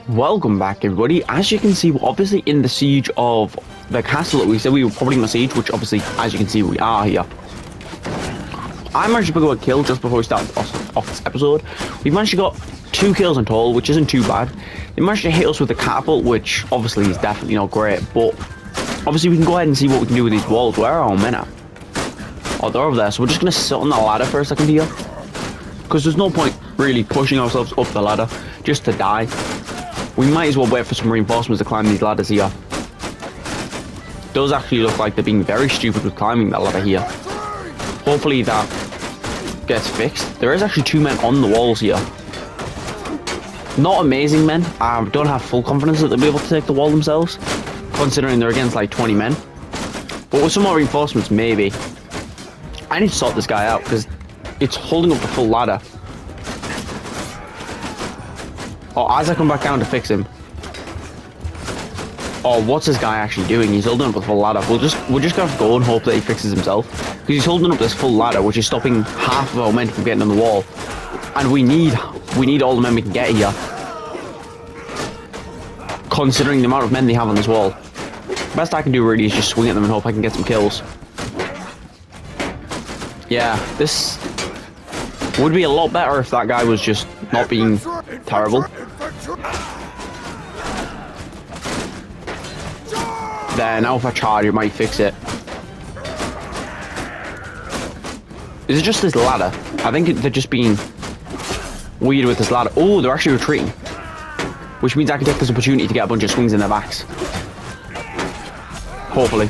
Welcome back, everybody. As you can see, we're obviously in the siege of the castle that we said we were probably in the siege, which obviously, as you can see, we are here. I managed to pick up a kill just before we started off this episode. We managed to got 2 kills in total, which isn't too bad. They managed to hit us with the catapult, which obviously is definitely not great, but obviously we can go ahead and see what we can do with these walls. Where are our men at? Oh, they're over there, so we're just going to sit on the ladder for a second here. Because there's no point really pushing ourselves up the ladder just to die. We might as well wait for some reinforcements to climb these ladders here. It does actually look like they're being very stupid with climbing that ladder here. Hopefully that gets fixed. There is actually 2 men on the walls here. Not amazing men. I don't have full confidence that they'll be able to take the wall themselves, considering they're against like 20 men. But with some more reinforcements, maybe. I need to sort this guy out because it's holding up the full ladder. Oh, as I come back down to fix him. Oh, what's this guy actually doing? He's holding up the full ladder. We're just gonna have to go and hope that he fixes himself. Because he's holding up this full ladder, which is stopping half of our men from getting on the wall. And we need all the men we can get here. Considering the amount of men they have on this wall. Best I can do really is just swing at them and hope I can get some kills. Yeah, this would be a lot better if that guy was just not being terrible. There, now if I charge, it might fix it. Is it just this ladder? I think they're just being weird with this ladder. Oh, they're actually retreating. Which means I can take this opportunity to get a bunch of swings in their backs. Hopefully.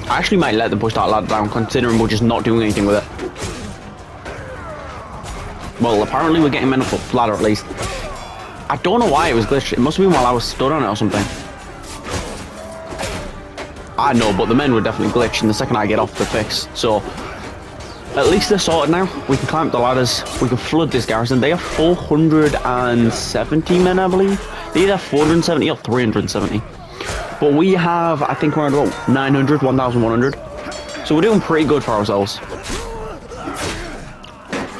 I actually might let them push that ladder down, considering we're just not doing anything with it. Well, apparently we're getting men up the ladder at least. I don't know why it was glitched. It must have been while I was stood on it or something. I know, but the men were definitely glitched, and the second I get off the fix. So, at least they're sorted now. We can climb up the ladders. We can flood this garrison. They have 470 men, I believe. They either have 470 or 370. But we have, I think, around about 900, 1,100. So we're doing pretty good for ourselves.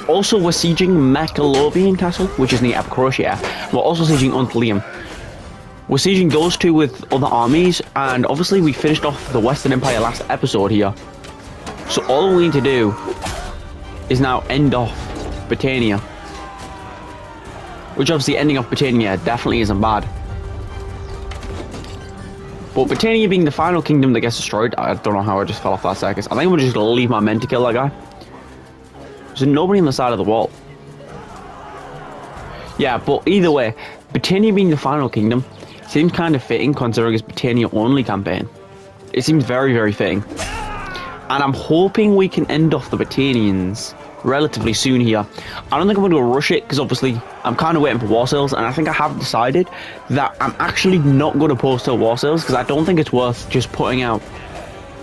Also, we're sieging Mechalovian Castle, which is near Abkhazia. We're also sieging Untlium. We're sieging those 2 with other armies, and obviously we finished off the Western Empire last episode here. So all we need to do is now end off Battania. Which obviously ending off Battania definitely isn't bad. But Battania being the final kingdom that gets destroyed, I don't know how I just fell off that circus. I think I'm just going to leave my men to kill that guy. There's nobody on the side of the wall. Yeah, but either way, Battania being the final kingdom seems kind of fitting considering it's Battania only campaign. It seems very, very fitting. And I'm hoping we can end off the Battanians relatively soon here. I don't think I'm going to rush it because obviously I'm kind of waiting for war sales, and I think I have decided that I'm actually not going to post till war sales because I don't think it's worth just putting out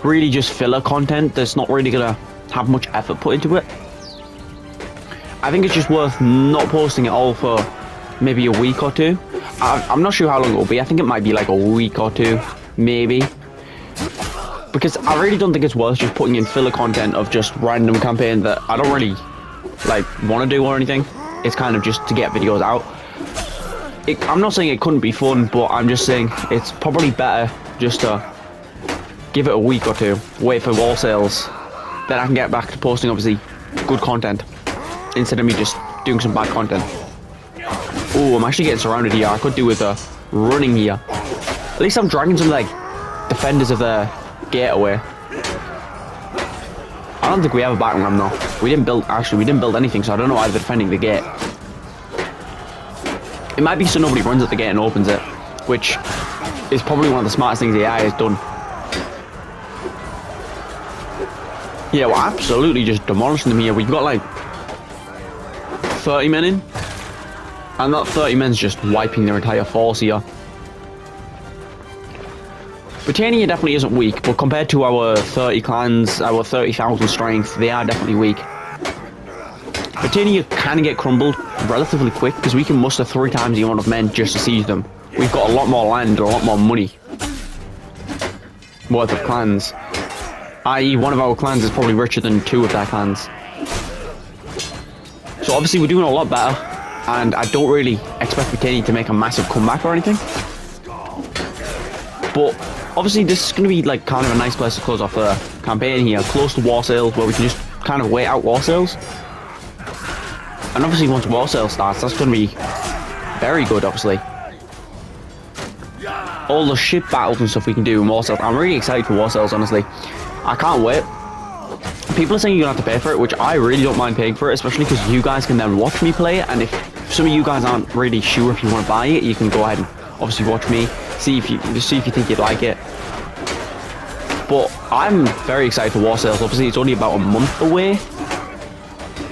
really just filler content that's not really going to have much effort put into it. I think it's just worth not posting it all for maybe a week or 2. I'm not sure how long it will be. I think it might be like a week or 2, maybe. Because I really don't think it's worth just putting in filler content of just random campaign that I don't really like want to do or anything. It's kind of just to get videos out. I'm not saying it couldn't be fun, but I'm just saying it's probably better just to give it a week or 2, wait for wall sales, then I can get back to posting obviously good content instead of me just doing some bad content. Oh, I'm actually getting surrounded here. I could do with running here. At least I'm dragging some like defenders of the gate away. I don't think we have a battering ram though. We didn't build anything, so I don't know why they're defending the gate. It might be so nobody runs at the gate and opens it, which is probably one of the smartest things the AI has done. Yeah, we're absolutely just demolishing them here. We've got like 30 men in, and that 30 men's just wiping their entire force here. Battania definitely isn't weak, but compared to our 30 clans, our 30,000 strength, they are definitely weak. Battania can get crumbled relatively quick because we can muster 3 times the amount of men just to siege them. We've got a lot more land, a lot more money worth of clans. i.e. one of our clans is probably richer than 2 of their clans. So So obviously we're doing a lot better, and I don't really expect Battania to make a massive comeback or anything. But obviously this is going to be like kind of a nice place to close off the campaign here, close to war sales, where we can just kind of wait out war sales. And obviously once war sale starts, that's going to be very good, obviously. All the ship battles and stuff we can do in war sales. I'm really excited for war sales, honestly. I can't wait. People are saying you're going to have to pay for it, which I really don't mind paying for it, especially because you guys can then watch me play it. And if some of you guys aren't really sure if you want to buy it, you can go ahead and obviously watch me, see if you think you'd like it. But I'm very excited for war sales. Obviously, it's only about a month away.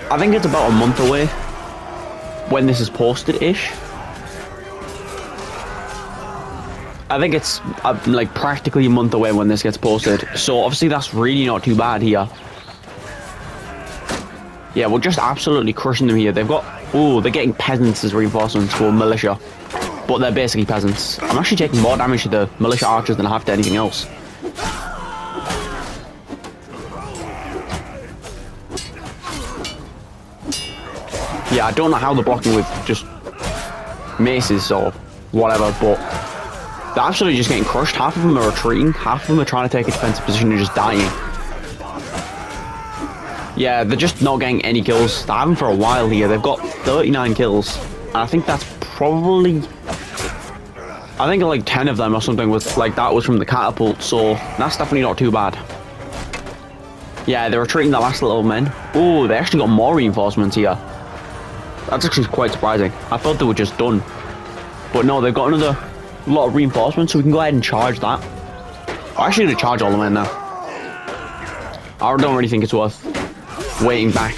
I think it's about a month away when this is posted-ish. I think it's like practically a month away when this gets posted. So obviously that's really not too bad here. Yeah, we're just absolutely crushing them here. They've got... Oh, they're getting peasants as reinforcements for militia. But they're basically peasants. I'm actually taking more damage to the militia archers than I have to anything else. Yeah, I don't know how they're blocking with just maces or whatever, but they're absolutely just getting crushed. Half of them are retreating, half of them are trying to take a defensive position and just dying. Yeah, they're just not getting any kills. They haven't for a while here. They've got 39 kills. And I think that's probably... I think like 10 of them or something was like that was from the catapult, so that's definitely not too bad. Yeah, they're retreating the last little men. Oh, they actually got more reinforcements here. That's actually quite surprising. I thought they were just done. But no, they've got another lot of reinforcements, so we can go ahead and charge that. I'm actually going to charge all the men now. I don't really think it's worth waiting back.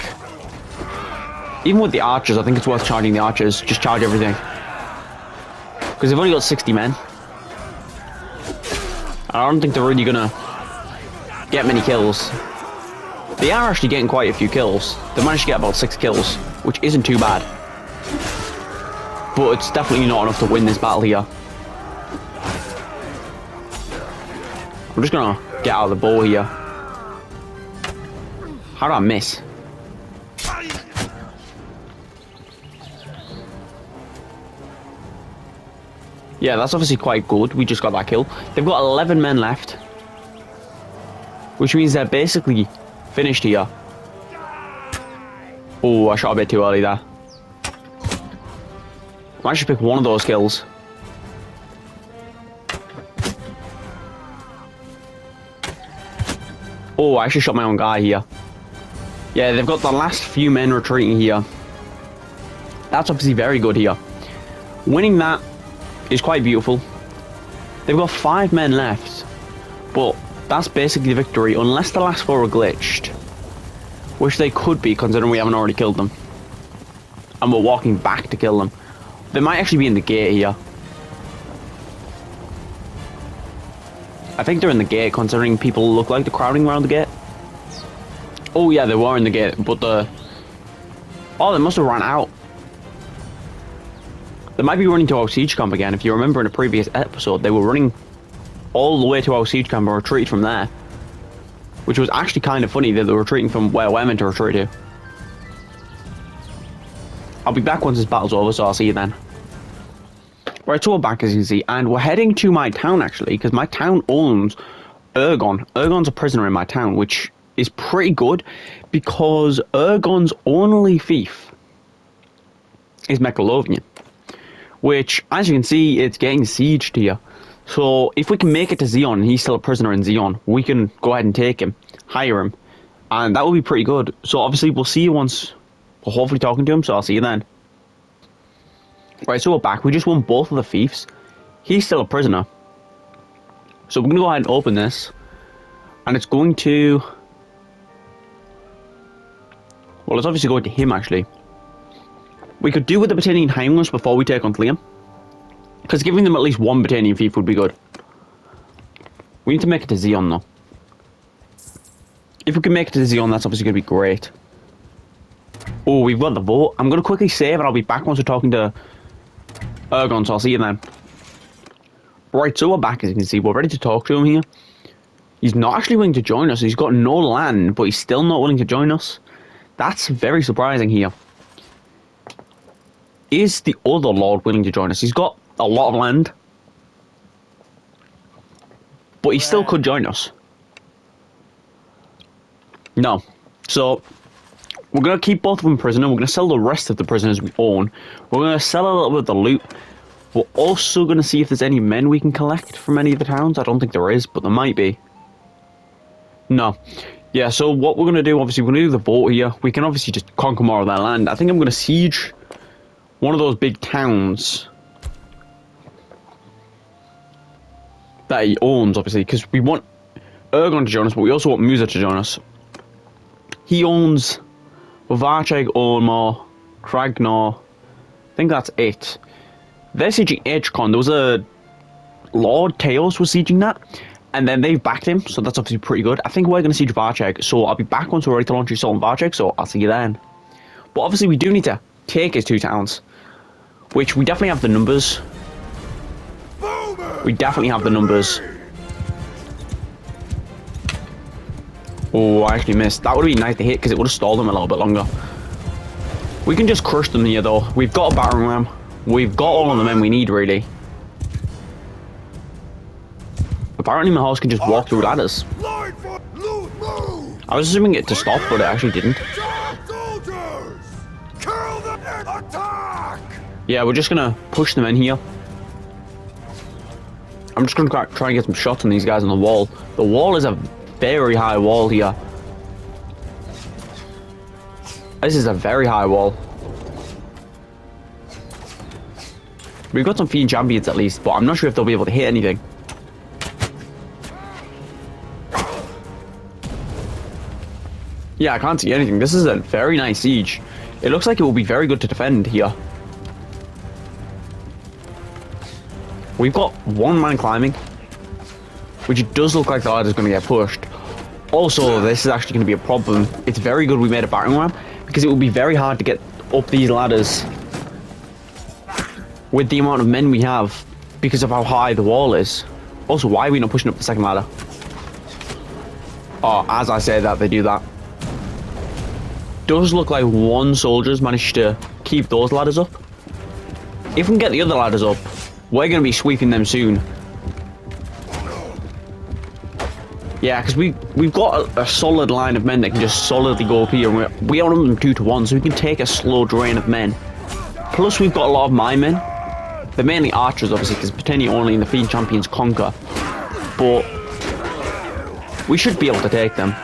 Even with the archers, I think it's worth charging the archers. Just charge everything. Because they've only got 60 men. I don't think they're really going to get many kills. They are actually getting quite a few kills. They managed to get about 6 kills, which isn't too bad. But it's definitely not enough to win this battle here. I'm just going to get out of the bow here. How do I miss? Yeah, that's obviously quite good. We just got that kill. They've got 11 men left. Which means they're basically finished here. Oh, I shot a bit too early there. I might just pick one of those kills. Oh, I actually shot my own guy here. Yeah, they've got the last few men retreating here. That's obviously very good here. Winning that is quite beautiful. They've got 5 men left. But that's basically the victory, unless the last 4 are glitched. Which they could be, considering we haven't already killed them. And we're walking back to kill them. They might actually be in the gate here. I think they're in the gate, considering people look like they're crowding around the gate. Oh yeah, they were in the gate, but the... Oh, they must have run out. They might be running to our siege camp again. If you remember in a previous episode, they were running all the way to our siege camp and retreated from there. Which was actually kind of funny that they were retreating from where we're meant to retreat to. I'll be back once this battle's over, so I'll see you then. Right, so we're back, as you can see, and we're heading to my town, actually, because my town owns Ergon. Ergon's a prisoner in my town, which is pretty good, because Ergon's only fief is Mechalovian, which, as you can see, it's getting sieged here. So, if we can make it to Zion, and he's still a prisoner in Zion, we can go ahead and take him, hire him, and that will be pretty good. So, obviously, we'll see you once we're hopefully talking to him, so I'll see you then. Right, so we're back. We just won both of the fiefs. He's still a prisoner. So we're going to go ahead and open this. And it's going to... Well, it's obviously going to him, actually. We could do with the Battanian Highlanders before we take on Liam. Because giving them at least one Battanian fief would be good. We need to make it to Zion, though. If we can make it to Zion, that's obviously going to be great. Oh, we've got the vote. I'm going to quickly save and I'll be back once we're talking to Ergon, so I'll see you then. Right, so we're back, as you can see. We're ready to talk to him here. He's not actually willing to join us. He's got no land, but he's still not willing to join us. That's very surprising here. is the other lord willing to join us? He's got a lot of land, but he still could join us. No. So, we're going to keep both of them prisoner. We're going to sell the rest of the prisoners we own. We're going to sell a little bit of the loot. We're also going to see if there's any men we can collect from any of the towns. I don't think there is, but there might be. No. Yeah, so what we're going to do, obviously, we're going to do the boat here. We can obviously just conquer more of that land. I think I'm going to siege one of those big towns that he owns, obviously, because we want Ergon to join us, but we also want Musa to join us. He owns Varcheg, Ormor, Kragnor. I think that's it. They're sieging Edgecon. There was a Lord Teos was sieging that, and then they've backed him, so that's obviously pretty good. I think we're going to siege Varcheg, so I'll be back once we're ready to launch an assault on Varcheg, so I'll see you then. But obviously we do need to take his 2 towns, which we definitely have the numbers. We definitely have the numbers. Oh, I actually missed. That would have been nice to hit, because it would have stalled them a little bit longer. We can just crush them here, though. We've got a battering ram. We've got all of the men we need, really. Apparently my horse can just walk through ladders. I was assuming it to stop, but it actually didn't. Yeah, we're just gonna push them in here. I'm just gonna try and get some shots on these guys on the wall. The wall is a very high wall here. This is a very high wall. We've got some fiend champions at least, but I'm not sure if they'll be able to hit anything. Yeah, I can't see anything. This is a very nice siege. It looks like it will be very good to defend here. We've got 1 man climbing, which it does look like the ladder's going to get pushed. Also, this is actually going to be a problem. It's very good we made a battering ram, because it will be very hard to get up these ladders with the amount of men we have, because of how high the wall is. Also, why are we not pushing up the second ladder? Oh, as I say that, they do that. Does look like 1 soldier's managed to keep those ladders up. If we can get the other ladders up, we're going to be sweeping them soon. Yeah, because we've got a solid line of men that can just solidly go up here. And we outnumber them 2 to 1, so we can take a slow drain of men. Plus, we've got a lot of my men. They're mainly archers, obviously, because Battania only in the Fiend Champions conquer. But we should be able to take them.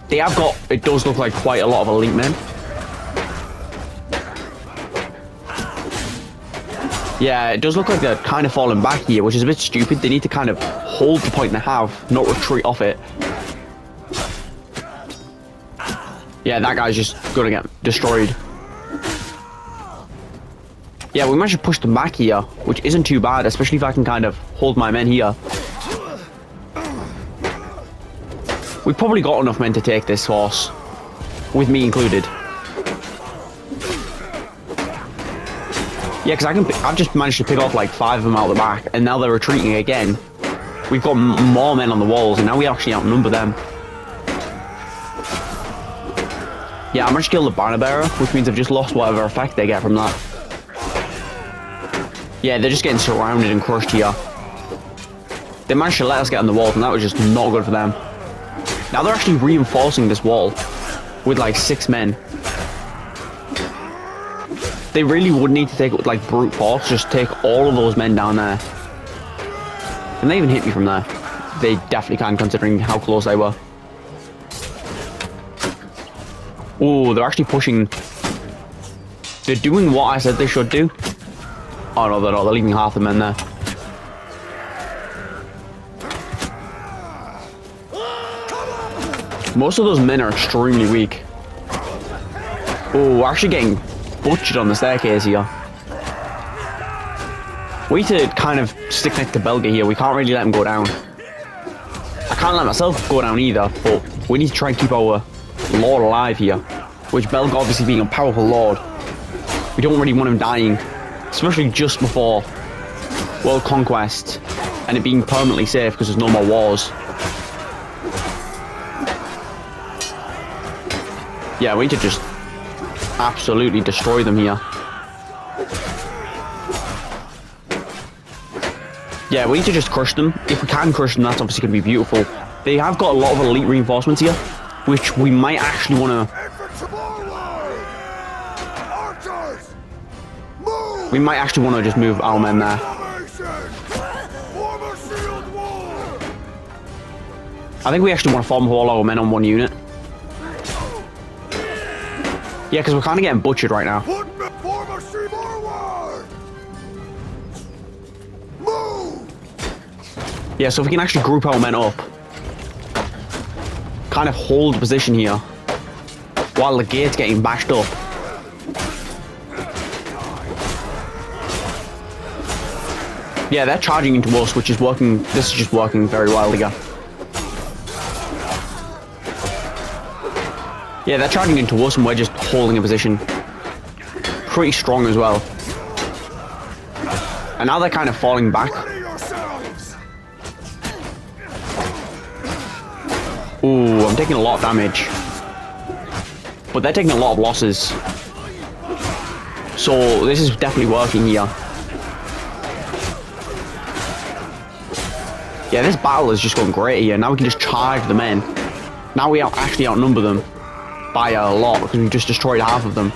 They have got, it does look like quite a lot of elite men. Yeah, it does look like they're kind of falling back here, which is a bit stupid. They need to kind of hold the point they have, not retreat off it. Yeah, that guy's just gonna get destroyed. Yeah, we managed to push them back here, which isn't too bad, especially if I can kind of hold my men here. We've probably got enough men to take this horse, with me included. Yeah, because I've just managed to pick off like 5 of them out the back, and now they're retreating again. We've got more men on the walls, and now we actually outnumber them. Yeah, I managed to kill the banner bearer, which means I've just lost whatever effect they get from that. Yeah, they're just getting surrounded and crushed here. They managed to let us get on the walls, and that was just not good for them. Now they're actually reinforcing this wall with like 6 men. They really would need to take it with like brute force, just take all of those men down there. Can they even hit me from there? They definitely can, considering how close they were. Oh, they're actually pushing. They're doing what I said they should do. Oh no, they're not. They're leaving half the men there. Most of those men are extremely weak. Oh, we're actually getting butchered on the staircase here. We need to kind of stick next to Belga here. We can't really let him go down. I can't let myself go down either, but we need to try and keep our lord alive here. Which Belga, obviously being a powerful lord, we don't really want him dying. Especially just before world conquest and it being permanently safe because there's no more wars. Yeah, we need to just absolutely destroy them here. Yeah, we need to just crush them. If we can crush them, that's obviously going to be beautiful. They have got a lot of elite reinforcements here, which we might actually want to... We might actually want to just move our men there. I think we actually want to form all our men on one unit. Yeah, because we're kind of getting butchered right now. Yeah, so if we can actually group our men up, kind of hold position here, while the gate's getting bashed up. Yeah, they're charging into us, which is working. This is just working very well together. Yeah, they're charging into us and we're just holding a position. Pretty strong as well. And now they're kind of falling back. Ooh, I'm taking a lot of damage. But they're taking a lot of losses. So this is definitely working here. Yeah, this battle is just going great here. Now we can just charge the men. Now we actually outnumber them by a lot because we've just destroyed half of them.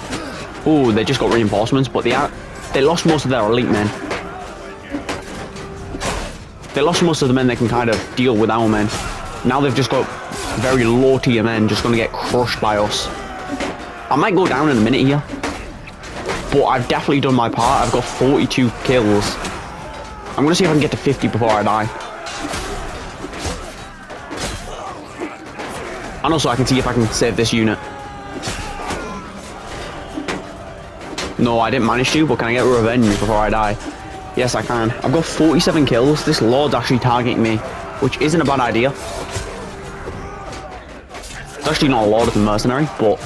Ooh, they just got reinforcements, but they lost most of their elite men. They lost most of the men that can kind of deal with our men. Now they've just got very low tier men just going to get crushed by us. I might go down in a minute here, but I've definitely done my part. I've got 42 kills. I'm going to see if I can get to 50 before I die. And also I can see if I can save this unit. No, I didn't manage to, but can I get revenge before I die? Yes, I can. I've got 47 kills. This lord's actually targeting me, which isn't a bad idea. It's actually not a lord, it's a mercenary, but...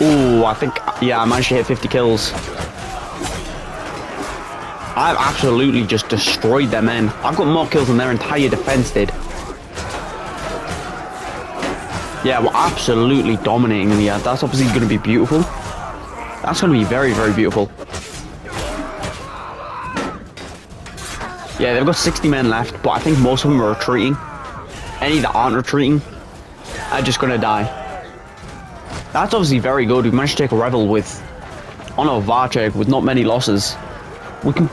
Ooh, I think... Yeah, I managed to hit 50 kills. I've absolutely just destroyed their men. I've got more kills than their entire defense did. Yeah, we're absolutely dominating them here. That's obviously going to be beautiful. That's going to be very, very beautiful. Yeah, they've got 60 men left, but I think most of them are retreating. Any that aren't retreating are just going to die. That's obviously very good. We managed to take a rebel with... on our Varcheg with not many losses. We can...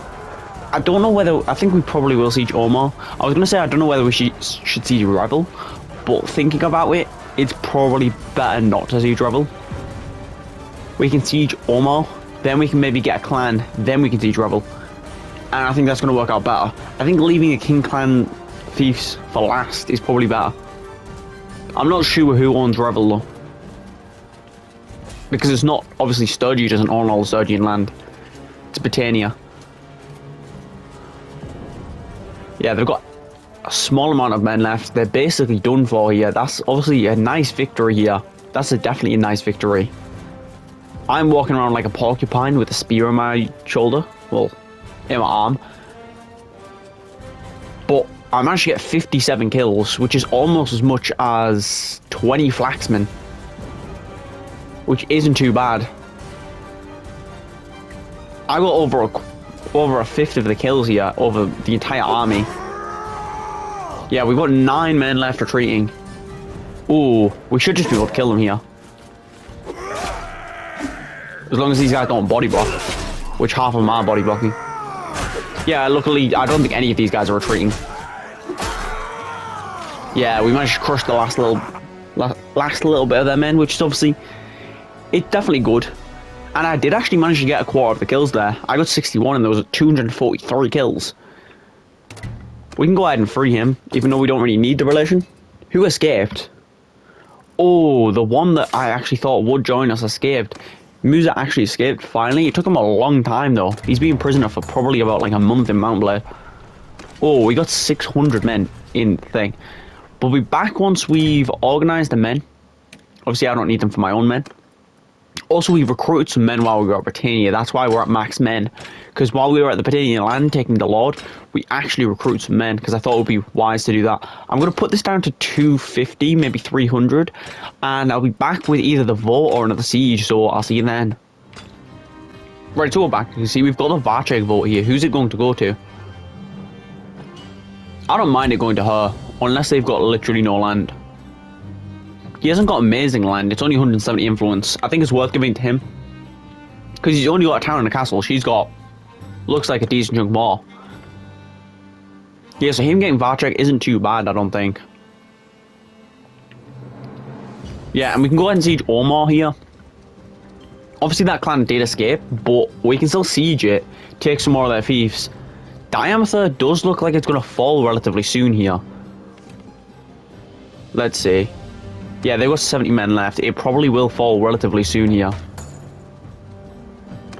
I don't know whether... I think we probably will siege Omar. I was going to say I don't know whether we should siege Rebel, but thinking about it, it's probably better not to siege Rebel. We can siege Omar, then we can maybe get a clan, then we can siege Rebel. And I think that's going to work out better. I think leaving the King Clan Thieves for last is probably better. I'm not sure who owns Rebel though. Because it's not, obviously Sturgy doesn't own all the Sturgian land. It's Battania. Yeah, they've got a small amount of men left. They're basically done for here. That's obviously a nice victory here. That's definitely a nice victory. I'm walking around like a porcupine with a spear on my shoulder. Well, in my arm. But I managed to get 57 kills, which is almost as much as 20 flaxmen. Which isn't too bad. I got over a fifth of the kills here over the entire army. Yeah, we've got 9 men left retreating. Ooh, we should just be able to kill them here. As long as these guys don't body block, which half of them are body blocking. Yeah, luckily, I don't think any of these guys are retreating. Yeah, we managed to crush the last little bit of their men, which is obviously, it's definitely good. And I did actually manage to get a quarter of the kills there. I got 61 and there was 243 kills. We can go ahead and free him, even though we don't really need the relation. Who escaped? Oh, the one that I actually thought would join us escaped. Musa actually escaped, finally. It took him a long time, though. He's been prisoner for probably about like a month in Mount Blade. Oh, we got 600 men in thing. We'll be back once we've organised the men. Obviously, I don't need them for my own men. Also, we recruited some men while we were at Battania. That's why we're at max men. Because while we were at the Battania land taking the Lord, we actually recruited some men. Because I thought it would be wise to do that. I'm going to put this down to 250, maybe 300. And I'll be back with either the vote or another siege. So I'll see you then. Right, so we're back. You see, we've got the Varchek vote here. Who's it going to go to? I don't mind it going to her, unless they've got literally no land. He hasn't got amazing land. It's only 170 influence. I think it's worth giving it to him. Because he's only got a town and a castle. She's got, looks like a decent chunk more. Yeah, so him getting Varchek isn't too bad, I don't think. Yeah, and we can go ahead and siege Omar here. Obviously that clan did escape, but we can still siege it, take some more of their fiefs. Diameter does look like it's going to fall relatively soon here. Let's see. Yeah, they've got 70 men left. It probably will fall relatively soon here.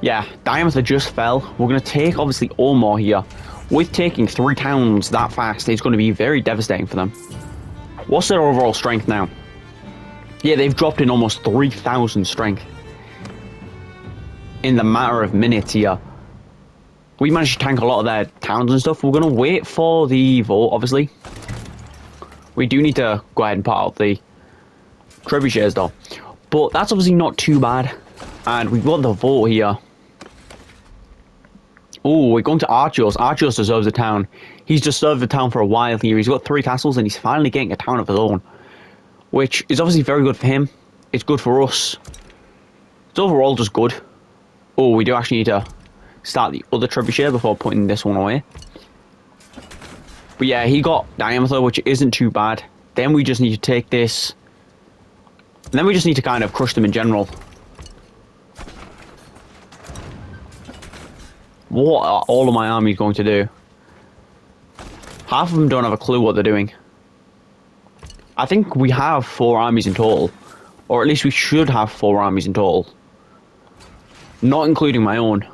Yeah, Diameter just fell. We're going to take, obviously, Omar here. With taking 3 towns that fast, it's going to be very devastating for them. What's their overall strength now? Yeah, they've dropped in almost 3,000 strength. In the matter of minutes here. We managed to tank a lot of their towns and stuff. We're going to wait for the vote, obviously. We do need to go ahead and put out the trebuchets though. But that's obviously not too bad. And we've got the vote here. Oh, we're going to Archos. Archos deserves a town. He's just served the town for a while here. He's got 3 castles and he's finally getting a town of his own. Which is obviously very good for him. It's good for us. It's overall just good. Oh, we do actually need to start the other trebuchet before putting this one away. But yeah, he got Diameter, which isn't too bad. Then we just need to take this. And then we just need to kind of crush them in general. What are all of my armies going to do? Half of them don't have a clue what they're doing. I think we have 4 armies in total. Or at least we should have 4 armies in total. Not including my own.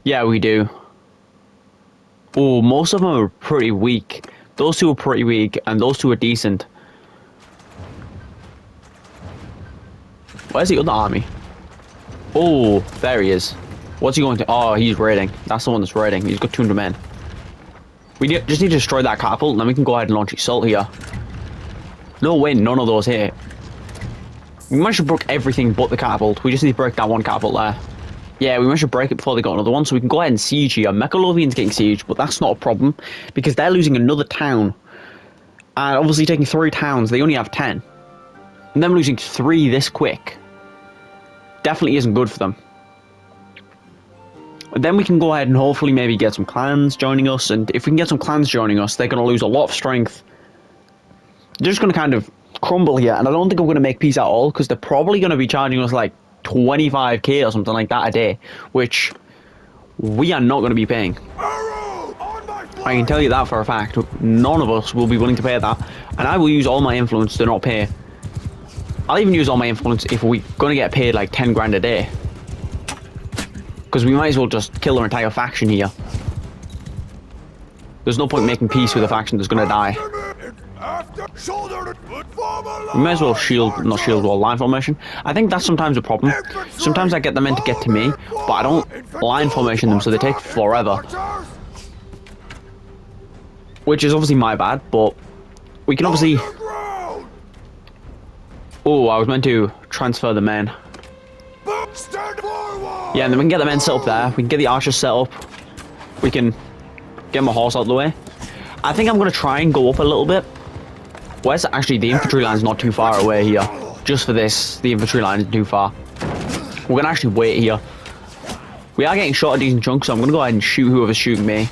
Yeah, we do. Oh, most of them are pretty weak. Those 2 are pretty weak, and those 2 are decent. Where's the other army? Oh, there he is. What's he going to? Oh, he's raiding. That's the one that's raiding. He's got 200 men. We just need to destroy that catapult, and then we can go ahead and launch assault here. No way, none of those hit. We managed to break everything but the catapult. We just need to break that one catapult there. Yeah, we managed to break it before they got another one, so we can go ahead and siege here. Mechalovian's getting sieged, but that's not a problem, because they're losing another town. And obviously taking 3 towns, they only have 10. And them losing 3 this quick definitely isn't good for them. But then we can go ahead and hopefully maybe get some clans joining us, and if we can get some clans joining us, they're going to lose a lot of strength. They're just going to kind of crumble here, and I don't think we're going to make peace at all, because they're probably going to be charging us like 25k or something like that a day, which we are not going to be paying. I can tell you that for a fact. None of us will be willing to pay that, and I will use all my influence to not pay. I'll even use all my influence if we're going to get paid like 10 grand a day, because we might as well just kill our entire faction here. There's no point making peace with a faction that's going to die. We may as well not shield wall line formation. I think that's sometimes a problem. Sometimes I get the men to get to me, but I don't line formation them, so they take forever. Which is obviously my bad, but we can obviously... Oh, I was meant to transfer the men. Yeah, and then we can get the men set up there. We can get the archers set up. We can get my horse out of the way. I think I'm going to try and go up a little bit. Where's actually the infantry line's not too far away here. Just for this, the infantry line isn't too far. We're going to actually wait here. We are getting shot a decent chunk, so I'm going to go ahead and shoot whoever's shooting me.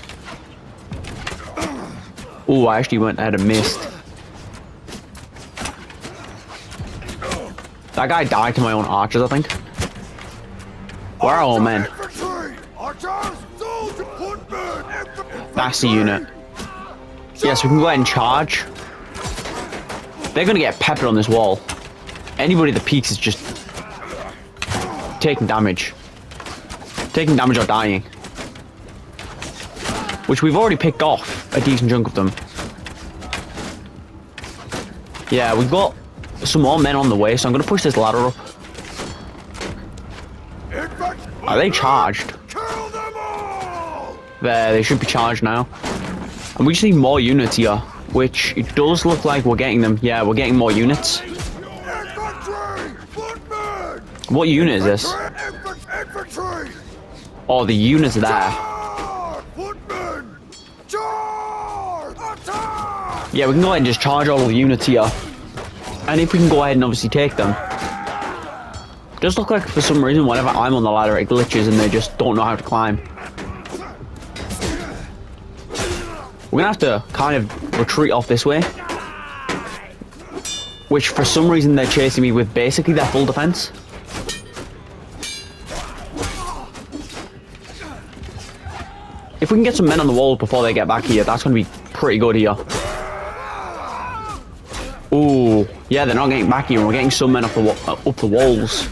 Oh, I actually went ahead and missed. That guy died to my own archers, I think. Where are all men? That's the unit. Yes, we can go ahead and charge. They're going to get peppered on this wall. Anybody that peeks is just taking damage. Taking damage or dying. Which we've already picked off a decent chunk of them. Yeah, we've got some more men on the way, so I'm going to push this ladder up. Are they charged? There, they should be charged now. And we just need more units here, which it does look like we're getting them. Yeah, we're getting more units. What unit is this? Infantry! Oh, the units are there. Footmen! Charge! Attack! Yeah, we can go ahead and just charge all of the units here. And if we can go ahead and obviously take them. Just look like for some reason whenever I'm on the ladder it glitches and they just don't know how to climb. We're gonna have to kind of retreat off this way. Which for some reason they're chasing me with basically their full defense. If we can get some men on the wall before they get back here, that's gonna be pretty good here. Ooh, yeah, they're not getting back here. We're getting some men up the walls.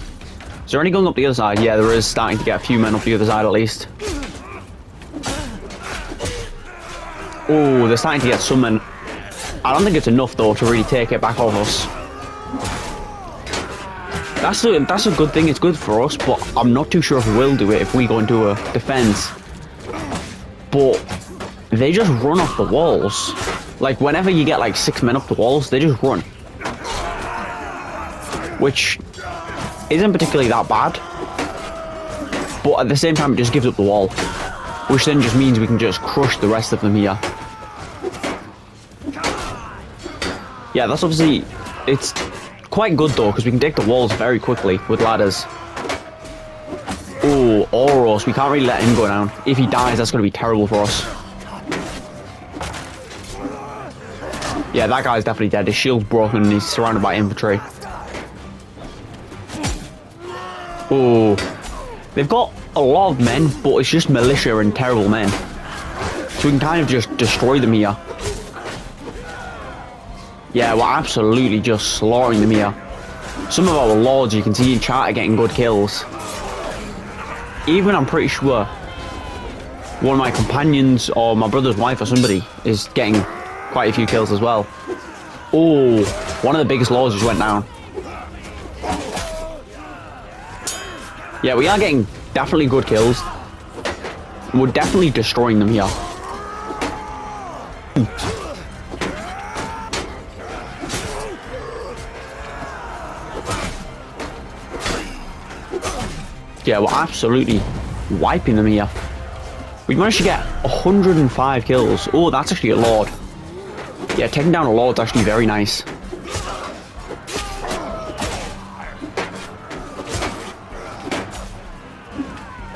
Is there any going up the other side? Yeah, there is starting to get a few men up the other side at least. Ooh, they're starting to get some men. I don't think it's enough though to really take it back off us. That's a good thing. It's good for us, but I'm not too sure if we will do it if we go into a defense. But they just run off the walls. Like whenever you get like 6 men up the walls, they just run. Which isn't particularly that bad. But at the same time, it just gives up the wall. Which then just means we can just crush the rest of them here. Yeah, that's obviously... It's quite good though, because we can take the walls very quickly with ladders. Oh, Oros, we can't really let him go down. If he dies, that's going to be terrible for us. Yeah, that guy's definitely dead. His shield's broken and he's surrounded by infantry. Oh, they've got a lot of men, but it's just militia and terrible men. So we can kind of just destroy them here. Yeah, we're absolutely just slaughtering them here. Some of our lords, you can see in chat, are getting good kills. Even, I'm pretty sure, one of my companions or my brother's wife or somebody is getting quite a few kills as well. Oh, one of the biggest lords just went down. Yeah, we are getting definitely good kills. We're definitely destroying them here. Yeah, we're absolutely wiping them here. We managed to get 105 kills. Oh, that's actually a lord. Yeah, taking down a lord's actually very nice.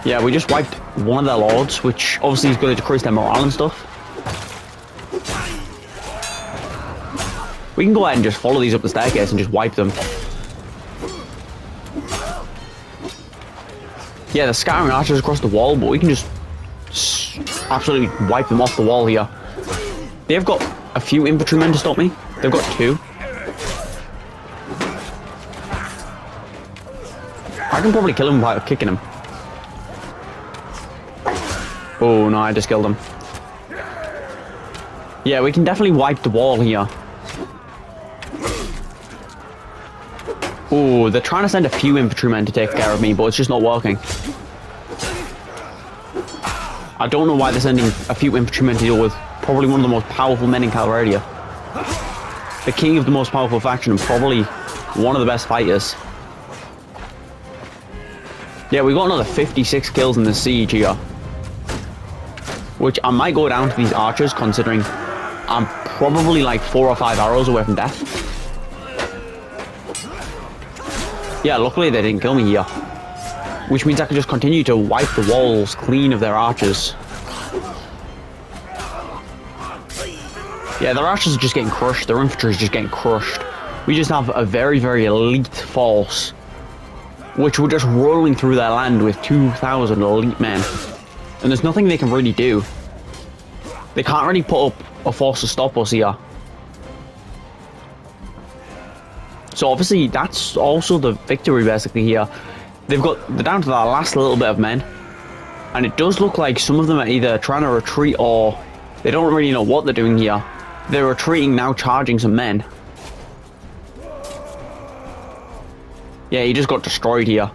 Yeah, we just wiped one of their lords, which obviously is going to decrease their morale and stuff. We can go ahead and just follow these up the staircase and just wipe them. Yeah, they're scattering archers across the wall, but we can just absolutely wipe them off the wall here. They've got a few infantrymen to stop me. They've got 2. I can probably kill him by kicking him. Oh no, I just killed him. Yeah, we can definitely wipe the wall here. Oh, they're trying to send a few infantrymen to take care of me, but it's just not working. I don't know why they're sending a few infantrymen to deal with probably one of the most powerful men in Calradia. The king of the most powerful faction and probably one of the best fighters. Yeah, we got another 56 kills in the siege here. Which I might go down to these archers considering I'm probably like 4 or 5 arrows away from death. Yeah, luckily they didn't kill me here. Which means I can just continue to wipe the walls clean of their archers. Yeah, their archers are just getting crushed. Their infantry is just getting crushed. We just have a very, very elite force. Which we're just rolling through their land with 2,000 elite men. And there's nothing they can really do. They can't really put up a force to stop us here. So obviously that's also the victory basically here. They're down to that last little bit of men. And it does look like some of them are either trying to retreat or they don't really know what they're doing here. They're retreating now, charging some men. Yeah, he just got destroyed here.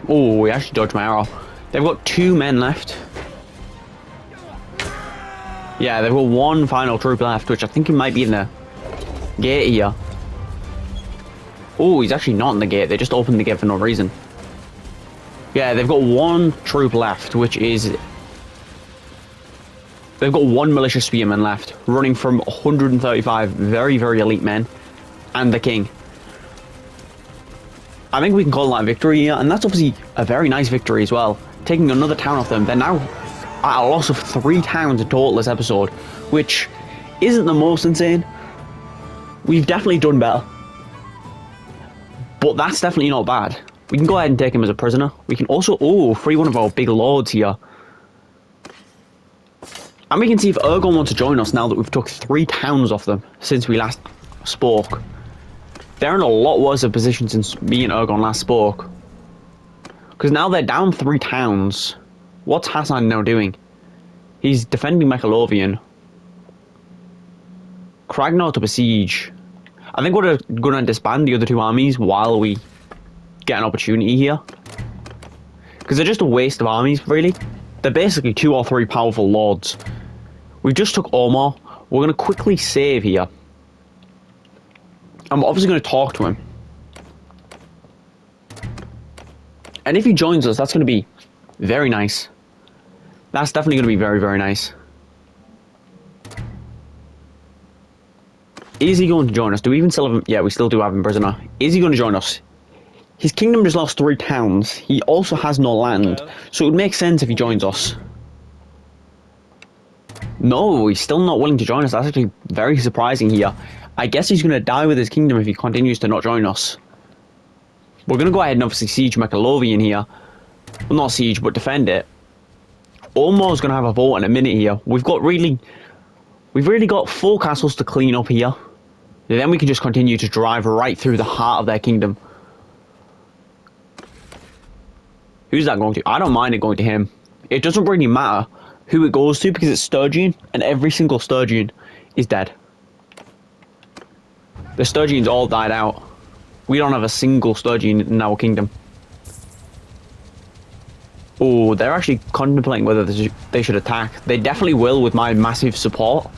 Oh, he actually dodged my arrow. They've got 2 men left. Yeah, they've got 1 final troop left, which I think he might be in the gate here. Oh, he's actually not in the gate. They just opened the gate for no reason. Yeah, they've got one troop left, which is... They've got one militia spearman left, running from 135 very, very elite men, and the king. I think we can call that a victory here, and that's obviously a very nice victory as well. Taking another town off them. They're now at a loss of 3 towns in total this episode, which isn't the most insane. We've definitely done better. But that's definitely not bad. We can go ahead and take him as a prisoner. We can also, free one of our big lords here. And we can see if Ergon wants to join us now that we've took 3 towns off them since we last spoke. They're in a lot worse of position since me and Ergon last spoke. Because now they're down 3 towns. What's Hassan now doing? He's defending Mechalovian. Kragnar to besiege. I think we're going to disband the other 2 armies while we get an opportunity here. Because they're just a waste of armies, really. They're basically 2 or 3 powerful lords. We just took Omar. We're going to quickly save here. I'm obviously going to talk to him. And if he joins us, that's going to be very nice. That's definitely going to be very, very nice. Is he going to join us? Do we even still have him? Yeah, we still do have him prisoner. Is he going to join us? His kingdom just lost 3 towns. He also has no land. So it would make sense if he joins us. No, he's still not willing to join us. That's actually very surprising here. I guess he's going to die with his kingdom if he continues to not join us. We're going to go ahead and obviously siege Mechalovian here. Well, not siege, but defend it. Omar's going to have a vote in a minute here. We've really got 4 castles to clean up here. Then we can just continue to drive right through the heart of their kingdom. Who's that going to? I don't mind it going to him. It doesn't really matter who it goes to because it's Sturgian, and every single Sturgian is dead. The Sturgians all died out. We don't have a single Sturgian in our kingdom. Oh, they're actually contemplating whether they should attack. They definitely will with my massive support.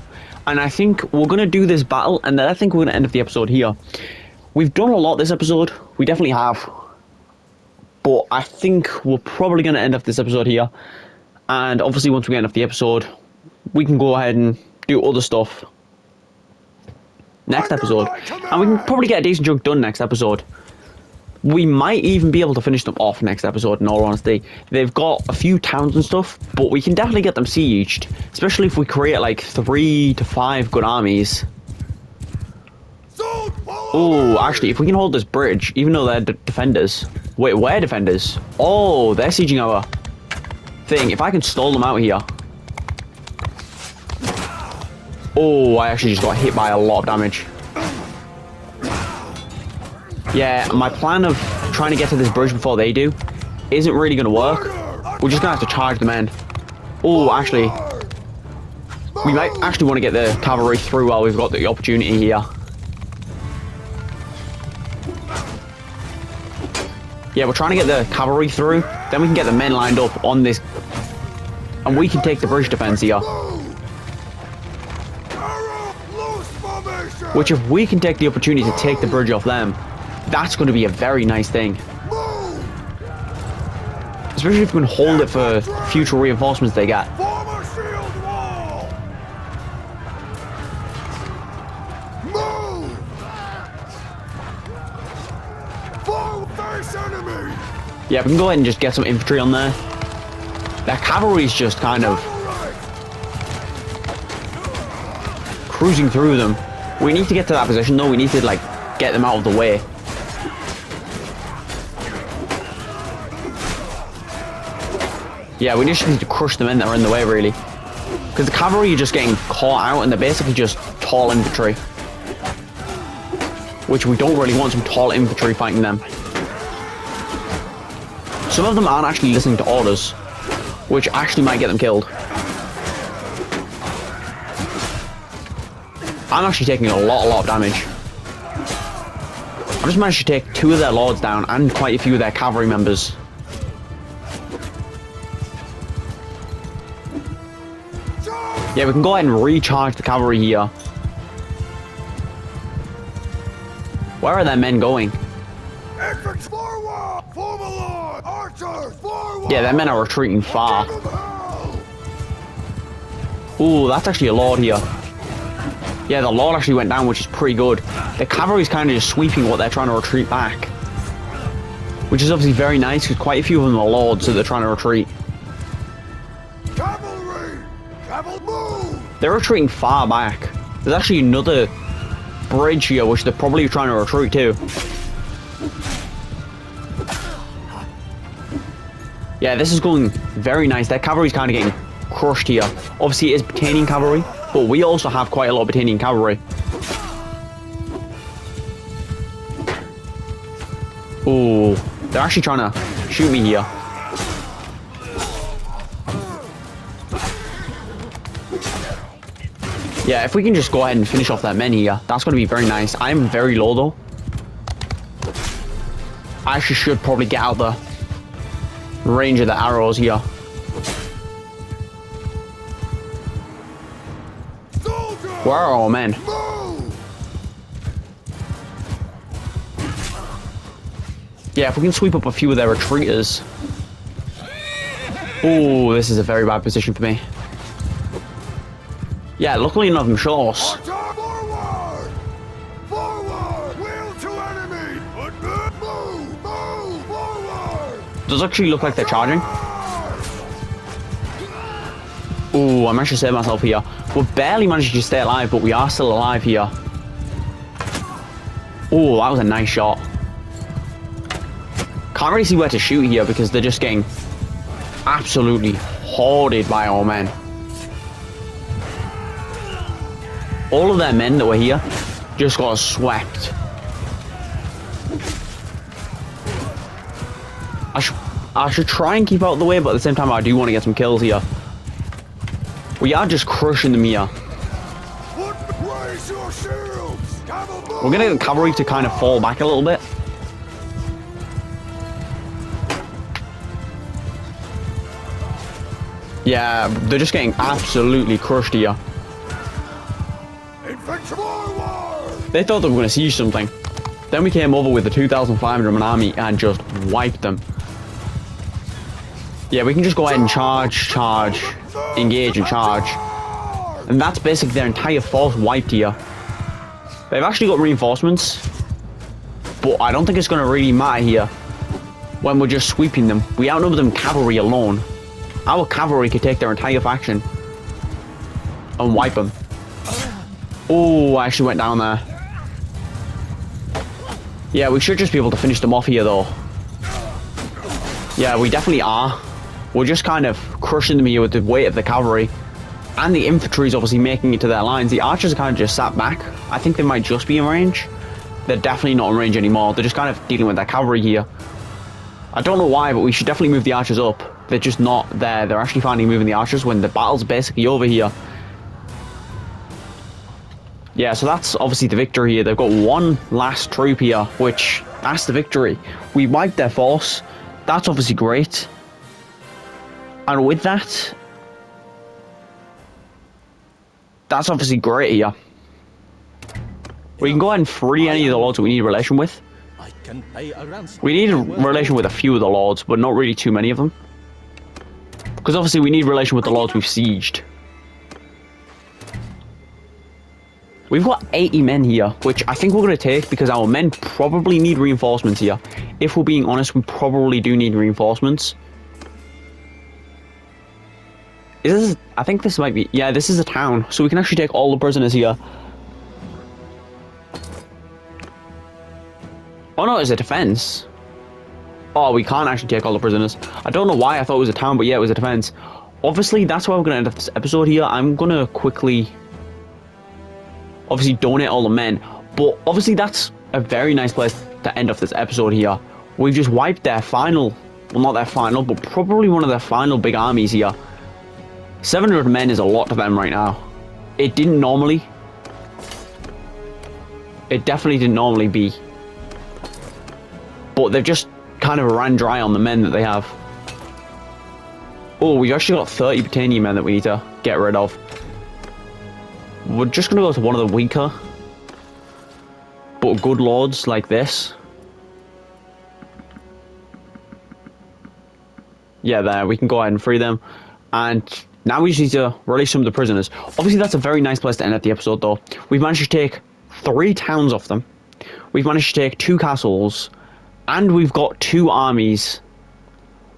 And I think we're going to do this battle, and then I think we're going to end up the episode here. We've done a lot this episode. We definitely have. But I think we're probably going to end up this episode here. And obviously once we end up the episode, we can go ahead and do other stuff next episode. And we can probably get a decent chunk done next episode. We might even be able to finish them off next episode, in all honesty. They've got a few towns and stuff, but we can definitely get them sieged. Especially if we create like 3 to 5 good armies. Oh, actually, if we can hold this bridge, even though they're defenders. Wait, we're defenders? Oh, they're sieging our thing. If I can stall them out here. Oh, I actually just got hit by a lot of damage. Yeah, my plan of trying to get to this bridge before they do isn't really going to work. We're just going to have to charge them in. Oh, actually, we might actually want to get the cavalry through while we've got the opportunity here. Yeah, we're trying to get the cavalry through. Then we can get the men lined up on this. And we can take the bridge defense here. Which, if we can take the opportunity to take the bridge off them, that's going to be a very nice thing. Especially if we can hold it for future reinforcements they get. Yeah, we can go ahead and just get some infantry on there. That cavalry's just kind of cruising through them. We need to get to that position though. We need to like get them out of the way. Yeah, we just need to crush them in that are in the way, really. Because the cavalry are just getting caught out and they're basically just tall infantry. Which we don't really want some tall infantry fighting them. Some of them aren't actually listening to orders, which actually might get them killed. I'm actually taking a lot of damage. I've just managed to take 2 of their lords down and quite a few of their cavalry members. Yeah, we can go ahead and recharge the cavalry here. Where are their men going? Archers, forward! Form a line! Archers, forward! Yeah, their men are retreating far. Give 'em hell! Ooh, that's actually a lord here. Yeah, the lord actually went down, which is pretty good. The cavalry's kind of just sweeping what they're trying to retreat back. Which is obviously very nice, because quite a few of them are lords, so they're trying to retreat. Cavalry! Cavalry, move! They're retreating far back. There's actually another bridge here, which they're probably trying to retreat to. Yeah, this is going very nice. Their cavalry's kind of getting crushed here. Obviously, it is Battanian cavalry, but we also have quite a lot of Battanian cavalry. Ooh, they're actually trying to shoot me here. Yeah, if we can just go ahead and finish off that men here, that's going to be very nice. I'm very low, though. I actually should probably get out the range of the arrows here. Soldiers! Where are our men? Move! Yeah, if we can sweep up a few of their retreaters. Oh, this is a very bad position for me. Yeah, luckily none of them shot us. Archer, forward! Forward! Wheel to enemy! Footman, move! Move! Forward! Does actually look like they're charging. Oh, I managed to save myself here. We're barely managed to stay alive, but we are still alive here. Oh, that was a nice shot. Can't really see where to shoot here because they're just getting absolutely hoarded by our men. All of their men that were here just got swept. I should try and keep out of the way, but at the same time I do want to get some kills here. We are just crushing them here. Raise your shields! Cavalry, We're going to get the cavalry to kind of fall back a little bit. Yeah, they're just getting absolutely crushed here. infantry forward! They thought they were going to siege something. Then we came over with the 2,500 man army and just wiped them. Yeah, we can just go ahead and charge, engage and charge. And that's basically their entire force wiped here. They've actually got reinforcements, but I don't think it's going to really matter here when we're just sweeping them. We outnumber them cavalry alone. Our cavalry could take their entire faction and wipe them. Oh, I actually went down there. Yeah, we should just be able to finish them off here, though. Yeah, we definitely are. We're just kind of crushing them here with the weight of the cavalry. And the infantry is obviously making it to their lines. The archers are kind of just sat back. I think they might just be in range. They're definitely not in range anymore. They're just kind of dealing with their cavalry here. I don't know why, but we should definitely move the archers up. They're just not there. They're actually finally moving the archers when the battle's basically over here. Yeah, so that's obviously the victory here. They've got one last troop here, which, that's the victory. We wiped their force. That's obviously great. And with that, that's obviously great here. We can go ahead and free any of the lords that we need a relation with. We need a relation with a few of the lords, but not really too many of them. Because obviously we need relation with the lords we've sieged. We've got 80 men here, which I think we're going to take because our men probably need reinforcements here. If we're being honest, we probably do need reinforcements. Is this, I think this might be, yeah, this is a town, so we can actually take all the prisoners here. Oh no, it's a defense. Oh, we can't actually take all the prisoners. I don't know why I thought it was a town, but yeah, it was a defense. Obviously, that's why we're going to end up this episode here. I'm going to quickly, obviously, donate all the men. But obviously, that's a very nice place to end off this episode here. We've just wiped their final, well, not their final, but probably one of their final big armies here. 700 men is a lot to them right now. It didn't normally. It definitely didn't normally be. But they've just kind of ran dry on the men that they have. Oh, we've actually got 30 Battania men that we need to get rid of. We're just going to go to one of the weaker but good lords like this. Yeah, there, we can go ahead and free them. And now we just need to release some of the prisoners. Obviously, that's a very nice place to end at the episode, though. We've managed to take 3 towns off them. We've managed to take 2 castles. And we've got 2 armies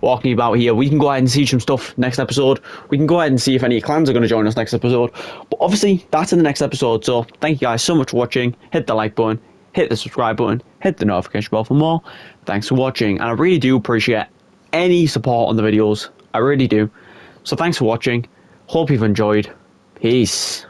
walking about here. We can go ahead and siege some stuff next episode. We can go ahead and see if any clans are going to join us next episode. But obviously, that's in the next episode. So, thank you guys so much for watching. Hit the like button. Hit the subscribe button. Hit the notification bell for more. Thanks for watching. And I really do appreciate any support on the videos. I really do. So thanks for watching. Hope you've enjoyed. Peace.